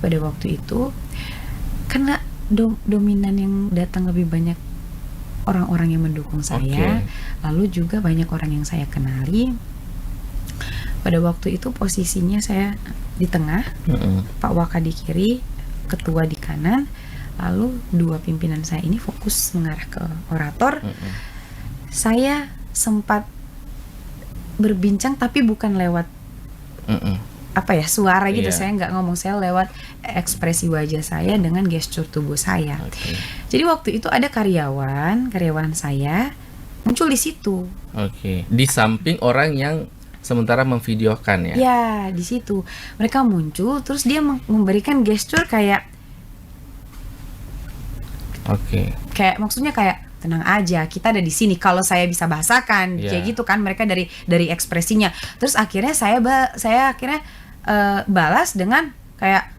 pada waktu itu karena dominan yang datang lebih banyak orang-orang yang mendukung saya, lalu juga banyak orang yang saya kenali. Pada waktu itu posisinya saya di tengah, Pak Waka di kiri, ketua di kanan, lalu dua pimpinan saya ini fokus mengarah ke orator. Saya sempat berbincang tapi bukan lewat suara gitu. Saya nggak ngomong, saya lewat ekspresi wajah saya dengan gestur tubuh saya. Jadi waktu itu ada karyawan saya muncul di situ. Di samping orang yang sementara memvideokan ya? Ya, di situ mereka muncul, terus dia memberikan gestur kayak, kayak maksudnya kayak tenang aja, kita ada di sini. Kalau saya bisa bahasakan, kayak gitu kan mereka dari ekspresinya. Terus akhirnya saya akhirnya balas dengan kayak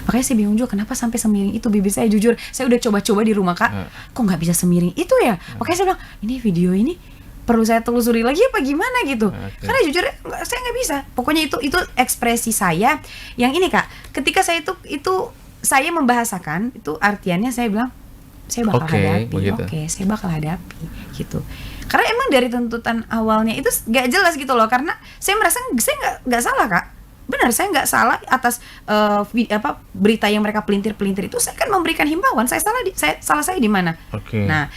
makanya saya bingung juga kenapa sampai semiring itu bibir saya. Jujur, saya udah coba-coba di rumah Kak, kok nggak bisa semiring itu ya. Makanya saya bilang, ini video ini perlu saya telusuri lagi apa gimana gitu. Karena jujur saya nggak bisa. Pokoknya itu ekspresi saya yang ini Kak. Ketika saya itu saya membahasakan, itu artiannya saya bilang saya bakal hadapi. Saya bakal hadapi gitu. Karena emang dari tuntutan awalnya itu nggak jelas gitu loh. Karena saya merasa saya nggak salah Kak. Benar, saya nggak salah atas berita yang mereka pelintir itu. Saya kan memberikan himbauan. Salah saya di mana? Nah,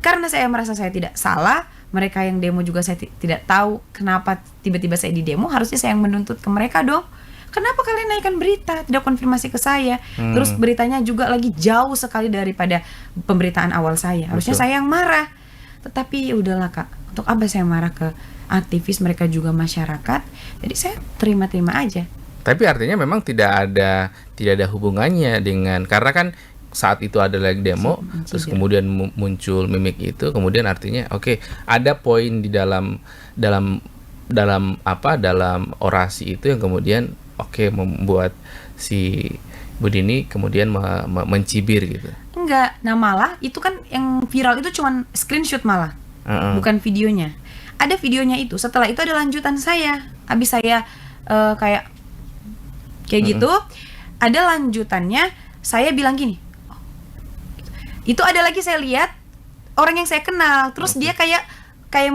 karena saya merasa saya tidak salah, mereka yang demo juga saya tidak tahu kenapa tiba-tiba saya di demo. Harusnya saya yang menuntut ke mereka dong. Kenapa kalian naikkan berita, tidak konfirmasi ke saya? Terus beritanya juga lagi jauh sekali daripada pemberitaan awal saya. Harusnya saya yang marah. Tetapi ya udahlah Kak, untuk apa saya marah ke aktivis, mereka juga masyarakat. Jadi saya terima-terima aja. Tapi artinya memang tidak ada hubungannya dengan, karena kan saat itu ada lagi demo, terus kemudian muncul mimik itu, kemudian artinya ada poin di dalam orasi itu yang kemudian membuat si Budini kemudian mencibir gitu. Enggak, nah malah itu kan yang viral itu cuman screenshot malah, bukan videonya. Ada videonya itu, setelah itu ada lanjutan saya. Habis saya kayak gitu, ada lanjutannya saya bilang gini. Itu ada lagi saya lihat orang yang saya kenal, terus dia kayak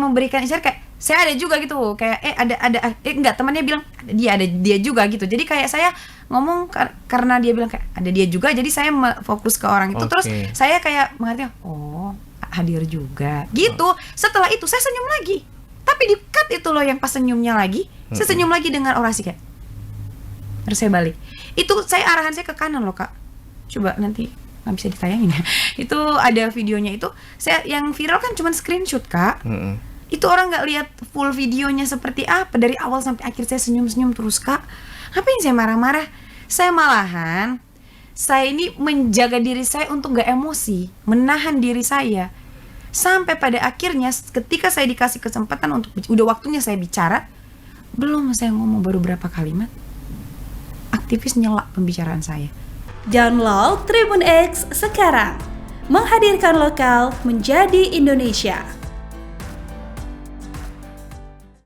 memberikan isyarat kayak saya ada juga gitu, kayak enggak, temannya bilang ada dia juga gitu. Jadi kayak saya ngomong karena dia bilang kayak ada dia juga, jadi saya fokus ke orang itu. Terus saya kayak mengerti, hadir juga gitu. Setelah itu saya senyum lagi, tapi di cut itu loh yang pas senyumnya lagi, saya senyum lagi dengan orasi kayak. Terus saya balik, itu arahan saya ke kanan loh Kak, coba nanti nggak bisa ditayangin ya. Itu ada videonya, itu saya yang viral kan cuma screenshot Kak. Itu orang nggak lihat full videonya seperti apa dari awal sampai akhir. Saya senyum-senyum terus Kak. Ngapain saya marah-marah? Saya ini menjaga diri saya untuk nggak emosi, menahan diri saya. Sampai pada akhirnya ketika saya dikasih kesempatan untuk udah waktunya saya bicara, belum saya ngomong baru berapa kalimat, aktivis nyelak pembicaraan saya. Download Tribun X sekarang. Menghadirkan lokal menjadi Indonesia.